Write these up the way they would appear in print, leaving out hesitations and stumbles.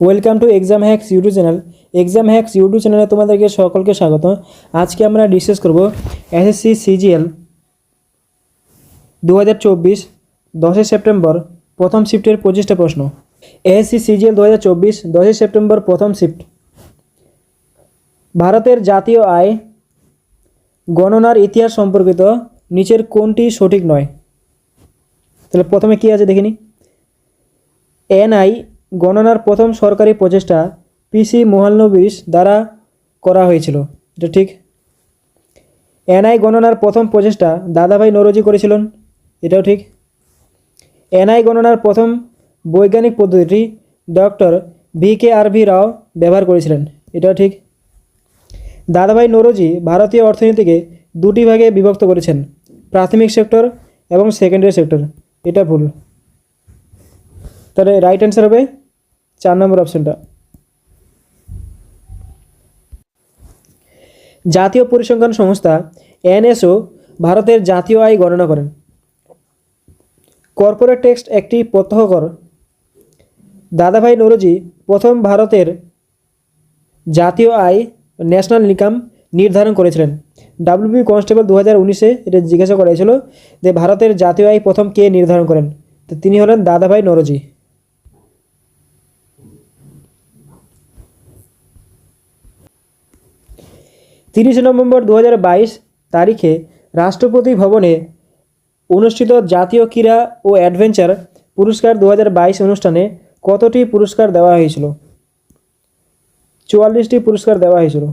Welcome to exam hacks YouTube channel. Exam hacks YouTube চ্যানেলে তোমাদেরকে সকলকে স্বাগত। আজকে আমরা ডিসকাস করব এসএসসি সিজিএল 2024 10 সেপ্টেম্বর প্রথম শিফটের 25টা প্রশ্ন। এসএসসি সিজিএল 2024 10 সেপ্টেম্বর প্রথম শিফট। ভারতের জাতীয় আয় গণনার ইতিহাস সম্পর্কিত নিচের কোনটি সঠিক নয়? তাহলে প্রথমে কি আছে দেখিনি। এনআই গণনার প্রথম সরকারি প্রচেষ্টা পিসি মোহাল্লবিশ দ্বারা করা হয়েছিল, এটা ঠিক। এনআই গণনার প্রথম প্রচেষ্টা দাদাভাই নওরোজি করেছিলেন, এটাও ঠিক। এনআই গণনার প্রথম বৈজ্ঞানিক পদ্ধতিটি ডক্টর VKRV রাও ব্যবহার করেছিলেন, এটাও ঠিক। দাদাভাই নওরোজি ভারতীয় অর্থনীতিকে দুটি ভাগে বিভক্ত করেছেন, প্রাথমিক সেক্টর এবং সেকেন্ডারি সেক্টর, এটা ভুল। তাহলে রাইট অ্যান্সার হবে 4 নম্বর অপশনটা। জাতীয় পরিসংখ্যান সংস্থা NSO ভারতের জাতীয় আয় গণনা করেন। কর্পোরেট ট্যাক্স একটি প্রত্যক্ষ কর। দাদাভাই নওরোজি প্রথম ভারতের জাতীয় আয় ন্যাশনাল ইনকাম নির্ধারণ করেছিলেন। WB কনস্টেবল 2019-এ এটা জিজ্ঞাসা করা হয়েছিল যে ভারতের জাতীয় আয় প্রথম কে নির্ধারণ করেন, তো তিনি হলেন দাদাভাই নওরোজি। 30 নভেম্বর 2022 তারিখে রাষ্ট্রপতি ভবনে অনুষ্ঠিত জাতীয় ক্রীড়া ও অ্যাডভেঞ্চার পুরস্কার 2022 অনুষ্ঠানে কতটি পুরস্কার দেওয়া হয়েছিল? 44টি পুরস্কার দেওয়া হয়েছিল।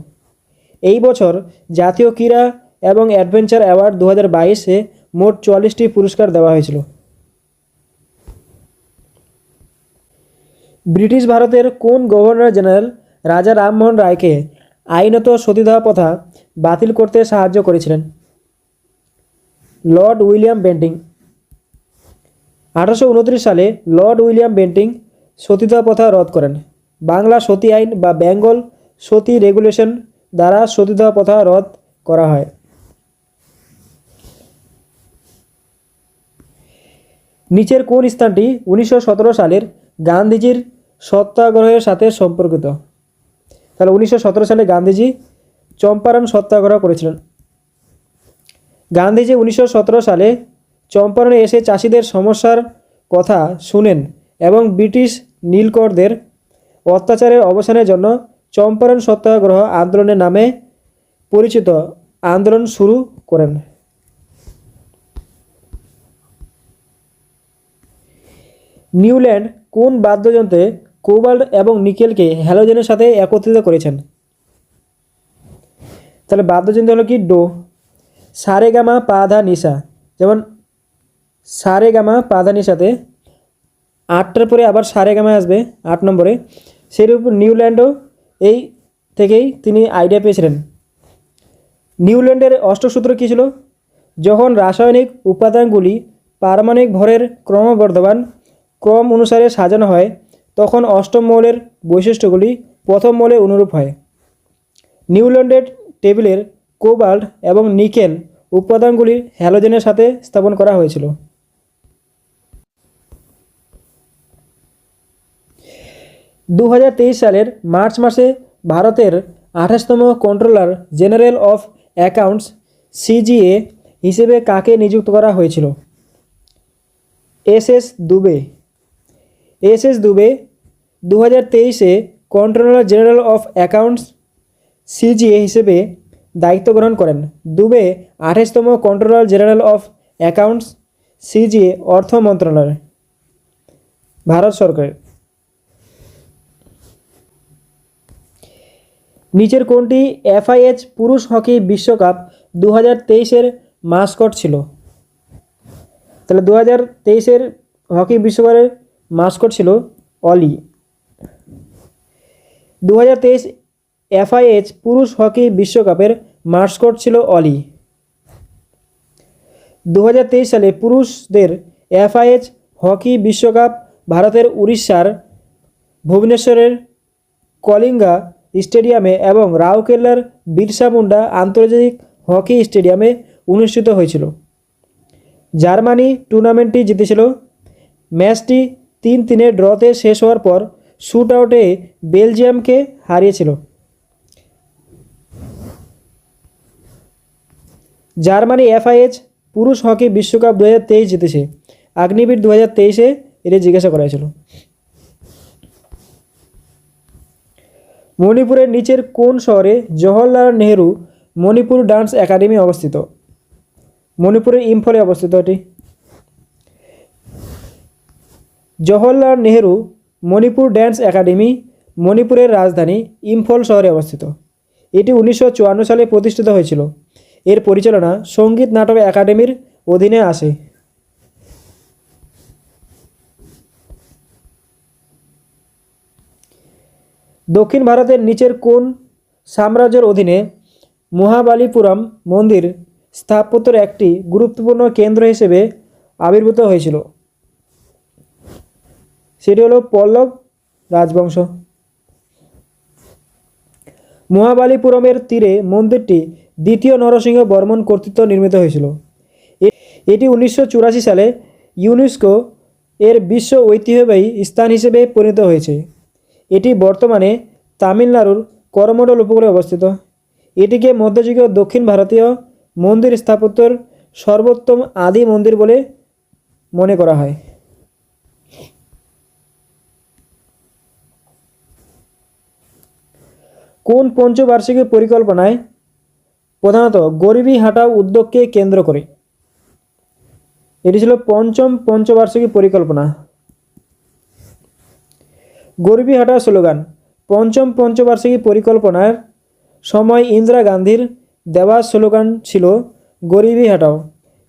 এই বছর জাতীয় ক্রীড়া এবং অ্যাডভেঞ্চার অ্যাওয়ার্ড 2022-এ মোট 44টি পুরস্কার দেওয়া হয়েছিল। ব্রিটিশ ভারতের কোন গভর্নর জেনারেল রাজা রামমোহন রায়কে আইনত সতীদাহ প্রথা বাতিল করতে সাহায্য করেছিলেন? Lord William Bentinck. 1829 সালে লর্ড উইলিয়াম বেন্টিং সতীদাহ প্রথা রদ করেন। বাংলা সতী আইন বা বেঙ্গল সতী রেগুলেশন দ্বারা সতীদাহ প্রথা রদ করা হয়। নিচের কোন স্থানটি 1917 সালের গান্ধীজির সত্যাগ্রহের সাথে সম্পর্কিত? তাহলে 1917 সালে গান্ধীজি চম্পারণ সত্যাগ্রহ করেছিলেন। গান্ধীজি 1917 সালে চম্পারণে এসে চাষিদের সমস্যার কথা শুনেন এবং ব্রিটিশ নীলকরদের অত্যাচারের অবসানের জন্য চম্পারণ সত্যাগ্রহ আন্দোলনের নামে পরিচিত আন্দোলন শুরু করেন। নিউল্যান্ড কোন বাদ্যযন্ত্রে কোবাল্ট এবং নিকেলকে হ্যালোজেনের সাথে একত্রিত করেছেন? তাহলে বাদ্যযন্ত্র হলো কি? ডো। সারেগামা পাধা নিসা, যেমন সারেগামা পাধা নিসাতে 8টার পরে আবার সারেগামা আসবে 8 নম্বরে, সেরূপ নিউল্যান্ডও এই থেকেই তিনি আইডিয়া পেয়েছিলেন। নিউল্যান্ডের অষ্টসূত্র কী ছিল? যখন রাসায়নিক উপাদানগুলি পারমাণবিক ভরের ক্রমবর্ধমান ক্রম অনুসারে সাজানো হয় তখন অষ্টম মৌলের বৈশিষ্ট্যগুলি প্রথম মৌলে অনুরূপ হয়। নিউল্যান্ডের টেবিলের কোবাল্ট এবং নিকেল উপাদানগুলি হ্যালোজেনের সাথে স্থাপন করা হয়েছিল। দু সালের মার্চ মাসে ভারতের 28তম controller general of accounts CGA হিসেবে কাকে নিযুক্ত করা হয়েছিল? SS দুবে। SS দুবে 2023-এ controller general of accounts CGA হিসেবে দায়িত্ব গ্রহণ করেন। দুবে 28তম controller general of accounts CGA অর্থ মন্ত্রণালয়, ভারত সরকার। নিচের কোনটি FIH পুরুষ হকি বিশ্বকাপ 2023-এর মাস্কট ছিল? তাহলে 2023-এর হকি বিশ্বকাপের মাস্কট ছিল অলি। 2023 FIH পুরুষ হকি বিশ্বকাপের মাস্কট ছিল অলি। 2023 সালে পুরুষদের FIH হকি বিশ্বকাপ ভারতের উড়িষ্যার ভুবনেশ্বরের কলিঙ্গা স্টেডিয়ামে এবং রাউরকেলার বিরসা মুন্ডা আন্তর্জাতিক হকি স্টেডিয়ামে অনুষ্ঠিত হয়েছিল। জার্মানি টুর্নামেন্টটি জিতেছিল। ম্যাচটি 3-3 ড্রতে শেষ হওয়ার পর শুট আউটে বেলজিয়ামকে হারিয়েছিল? জার্মানি এফআইএইচ পুরুষ হকি বিশ্বকাপ 2023 জিতেছে। আগ্নিবীর 2023-এ এটা জিজ্ঞাসা করা হয়েছিল। মণিপুরের নিচের কোন শহরে জওহরলাল নেহেরু মণিপুর ডান্স একাডেমি অবস্থিত? মণিপুরের ইম্ফলে অবস্থিত এটি। জওহরলাল নেহেরু মণিপুর ড্যান্স একাডেমি মণিপুরের রাজধানী ইম্ফল শহরে অবস্থিত। এটি 1954 সালে প্রতিষ্ঠিত হয়েছিল। এর পরিচালনা সঙ্গীত নাটক একাডেমির অধীনে আসে। দক্ষিণ ভারতের নিচের কোন সাম্রাজ্যের অধীনে মহাবালিপুরম মন্দির স্থাপত্যের একটি গুরুত্বপূর্ণ কেন্দ্র হিসেবে আবির্ভূত হয়েছিল? সেটি হলো পল্লব রাজবংশ। মহাবালিপুরমের তীরে মন্দিরটি দ্বিতীয় নরসিংহ বর্মন কর্তৃক নির্মিত হয়েছিল। এটি 1984 সালে ইউনেস্কো এর বিশ্ব ঐতিহ্যবাহী স্থান হিসেবে পরিণত হয়েছে। এটি বর্তমানে তামিলনাড়ুর করমণ্ডল উপকূলে অবস্থিত। এটিকে মধ্যযুগীয় দক্ষিণ ভারতীয় মন্দির স্থাপত্যের সর্বোত্তম আদি মন্দির বলে মনে করা হয়। কোন পঞ্চবার্ষিকী পরিকল্পনায় প্রধানত গরিবি হাটাও উদ্যোগকে কেন্দ্র করে? এটি ছিল পঞ্চম পঞ্চবার্ষিকী পরিকল্পনা। গরিবি হাটাও স্লোগান। পঞ্চম পঞ্চবার্ষিকী পরিকল্পনার সময় ইন্দিরা গান্ধীর দেওয়া স্লোগান ছিল গরিবি হাটাও।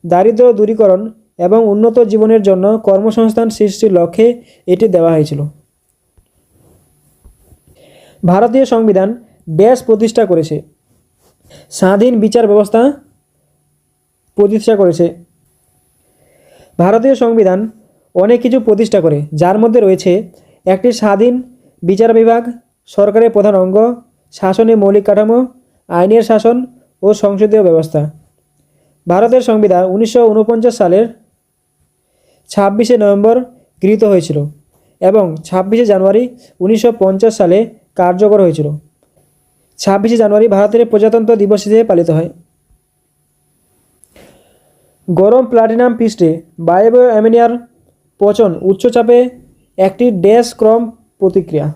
দারিদ্র দূরীকরণ এবং উন্নত জীবনের জন্য কর্মসংস্থান সৃষ্টির লক্ষ্যে এটি দেওয়া হয়েছিল। ভারতীয় সংবিধান ড্যাশ প্রতিষ্ঠা করেছে? স্বাধীন বিচার ব্যবস্থা প্রতিষ্ঠা করেছে। ভারতীয় সংবিধান অনেক কিছু প্রতিষ্ঠা করে, যার মধ্যে রয়েছে একটি স্বাধীন বিচার বিভাগ, সরকারের প্রধান অঙ্গ, শাসনের মৌলিক কাঠামো, আইনের শাসন ও সংসদীয় ব্যবস্থা। ভারতের সংবিধান 1949 সালের 26শে নভেম্বর গৃহীত হয়েছিল এবং 26শে জানুয়ারি 1950 সালে কার্যকর হয়েছিল। 26শে জানুয়ারি ভারতের প্রজাতন্ত্র দিবস হিসেবে পালিত হয়। গরম প্লাটিনাম পৃষ্ঠে বায়বীয় অ্যামোনিয়ার পচন উচ্চচাপে একটি ড্যাশ ক্রম প্রতিক্রিয়া,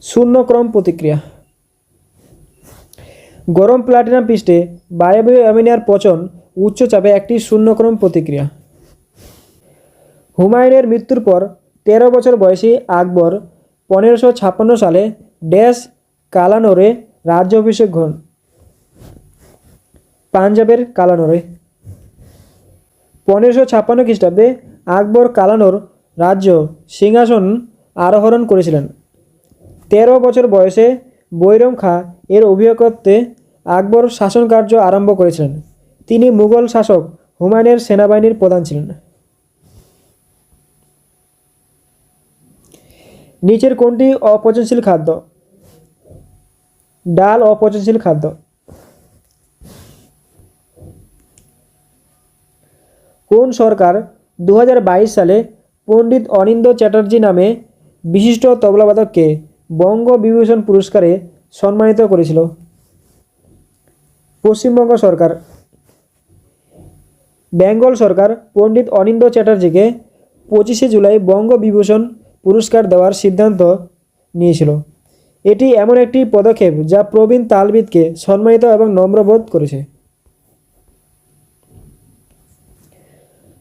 শূন্য ক্রম প্রতিক্রিয়া। গরম প্লাটিনাম পৃষ্ঠে বায়বীয় অ্যামোনিয়ার পচন উচ্চচাপে একটি শূন্যক্রম প্রতিক্রিয়া। হুমায়ুনের মৃত্যুর পর 13 বছর বয়সী আকবর 1556 সালে ড্যাশ কালানোরে রাজ্যাভিষেক হন? পাঞ্জাবের কালানোরে। 1556 খ্রিস্টাব্দে আকবর কালানোর রাজ্য সিংহাসন আরোহণ করেছিলেন। 13 বছর বয়সে বৈরম খাঁ এর অভিভাবকত্বে আকবর শাসনকার্য আরম্ভ করেছিলেন। তিনি মুঘল শাসক হুমায়ুনের সেনাবাহিনীর প্রধান ছিলেন। নিচের কোনটি অপচনশীল খাদ্য? ডাল অপচনশীল খাদ্য। কোন সরকার 2022 সালে পণ্ডিত অনিন্দ্য চ্যাটার্জি নামে বিশিষ্ট তবলাবাদককে বঙ্গবিভূষণ পুরস্কারে সম্মানিত করেছিল? পশ্চিমবঙ্গ সরকার। বেঙ্গল সরকার পণ্ডিত অনিন্দ্য চ্যাটার্জিকে 25শে জুলাই বঙ্গবিভূষণ পুরস্কার দেওয়ার সিদ্ধান্ত নিয়েছিল। এটি এমন একটি পদক্ষেপ যা প্রবীণ তালবিদকে সম্মানিত এবং নম্রবোধ করেছে।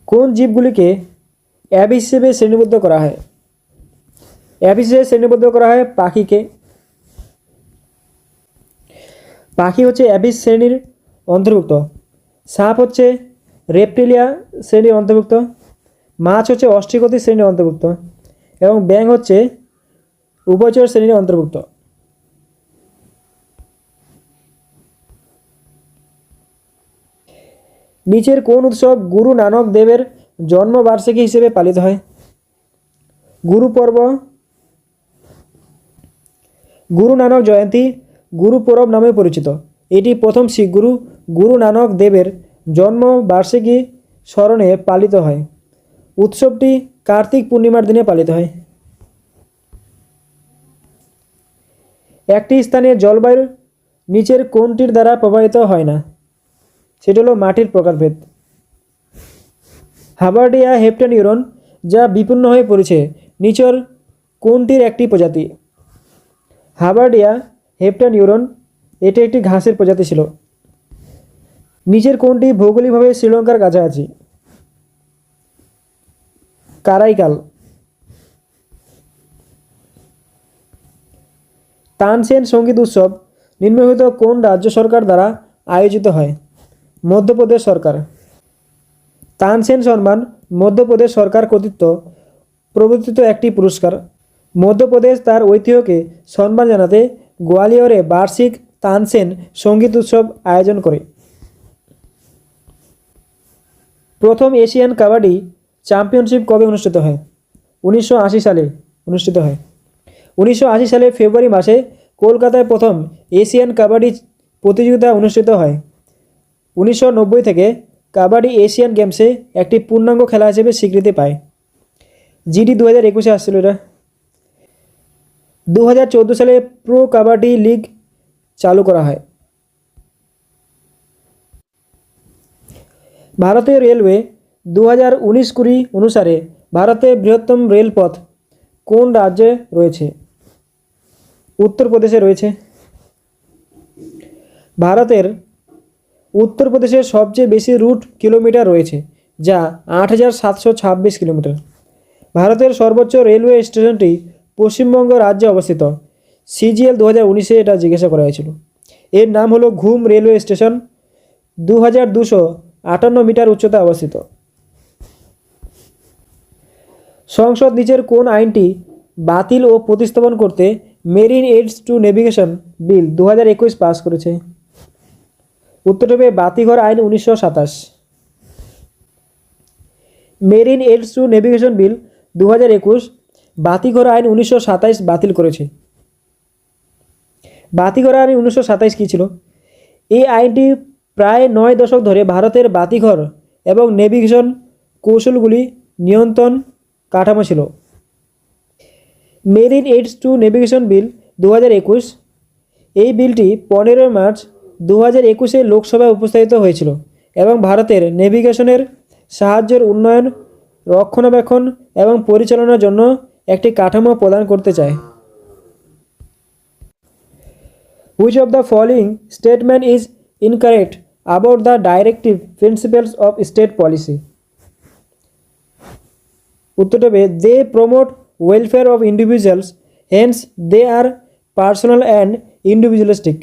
কোন জীবগুলিকে অ্যাবিস হিসেবে শ্রেণীবদ্ধ করা হয়? অ্যাবিস হিসেবে শ্রেণীবদ্ধ করা হয় পাখিকে। পাখি হচ্ছে অ্যাবিস শ্রেণীর অন্তর্ভুক্ত। সাপ হচ্ছে রেপটিলিয়া শ্রেণীর অন্তর্ভুক্ত। মাছ হচ্ছে অস্ট্রিকোথি শ্রেণীর অন্তর্ভুক্ত এবং ব্যাঙ হচ্ছে উভয়চর শ্রেণীর অন্তর্ভুক্ত। নিচের কোন উৎসব গুরু নানক দেবের জন্মবার্ষিকী হিসেবে পালিত হয়? গুরু পর্ব। গুরু নানক জয়ন্তী গুরু পরব নামে পরিচিত। এটি প্রথম শিখ গুরু গুরু নানক দেবের জন্মবার্ষিকী স্মরণে পালিত হয়। উৎসবটি কার্তিক পূর্ণিমার দিনে পালিত হয়। একটি স্থানের জলবায়ু নিচের কোনটির দ্বারা প্রভাবিত হয় না? সেটা হলো মাটির প্রকারভেদ। হাবার্ডিয়া হেপ্টানিউরন যা বিপন্ন হয়ে পড়েছে নিচের কোনটির একটি প্রজাতি? হাবার্ডিয়া হেপ্টানিউরন এটি একটি ঘাসের প্রজাতি ছিল। নিচের কোনটি ভৌগোলিকভাবে শ্রীলঙ্কার কাছাকাছি? কারাইকাল। তানসেন সঙ্গীত উৎসব নিম্নলিখিত কোন রাজ্য সরকার দ্বারা আয়োজিত হয়? মধ্যপ্রদেশ সরকার। তানসেন সম্মান মধ্যপ্রদেশ সরকার কর্তৃক প্রবর্তিত একটি পুরস্কার। মধ্যপ্রদেশ তার ঐতিহ্যকে সম্মান জানাতে গোয়ালিয়রে বার্ষিক তানসেন সঙ্গীত উৎসব আয়োজন করে। প্রথম এশিয়ান কাবাডি চ্যাম্পিয়নশিপ কবে অনুষ্ঠিত হয়? 1980 সালে অনুষ্ঠিত হয়। 1980 সালে ফেব্রুয়ারি মাসে কলকাতায় প্রথম এশিয়ান কাবাডি প্রতিযোগিতা অনুষ্ঠিত হয়। 1990 থেকে কাবাডি এশিয়ান গেমসে একটি পূর্ণাঙ্গ খেলা হিসেবে স্বীকৃতি পায়। জিডি 2021-এ আসছিল এটা। 2014 সালে প্রো কাবাডি লিগ চালু করা হয়। ভারতীয় রেলওয়ে 2019-20 অনুসারে ভারতের বৃহত্তম রেলপথ কোন রাজ্যে রয়েছে? উত্তরপ্রদেশে রয়েছে। ভারতের উত্তরপ্রদেশের সবচেয়ে বেশি রুট কিলোমিটার রয়েছে, যা 8726 কিলোমিটার। ভারতের সর্বোচ্চ রেলওয়ে স্টেশনটি পশ্চিমবঙ্গ রাজ্যে অবস্থিত। সিজিএল 2019-এ এটা জিজ্ঞাসা করা হয়েছিল। এর নাম হলো ঘুম রেলওয়ে স্টেশন, 2258 মিটার উচ্চতায় অবস্থিত। সংসদ নিচের কোন আইনটি বাতিল ও প্রতিস্থাপন করতে মেরিন এইডস টু নেভিগেশন বিল 2021 পাস করেছে? উত্তরটি হবে বাতিঘর আইন 1927। মেরিন এইডস টু নেভিগেশন বিল 2021 বাতিঘর আইন 1927 বাতিল করেছে। বাতিঘর আইন 1927 কী ছিল? এই আইনটি প্রায় 9 দশক ধরে ভারতের বাতিঘর এবং নেভিগেশন কৌশলগুলি নিয়ন্ত্রণ কাঠামো ছিল। মেরিন এইডস টু নেভিগেশন বিল 2021, এই বিলটি 15 মার্চ 2021-এ লোকসভায় উপস্থাপিত হয়েছিল এবং ভারতের নেভিগেশনের সাহায্যের উন্নয়ন, রক্ষণাবেক্ষণ এবং পরিচালনার জন্য একটি কাঠামো প্রদান করতে চায়। Which of the following statement is incorrect about the directive principles of state policy? উত্তরটা হবে they promote welfare of individuals, hence they are personal and individualistic.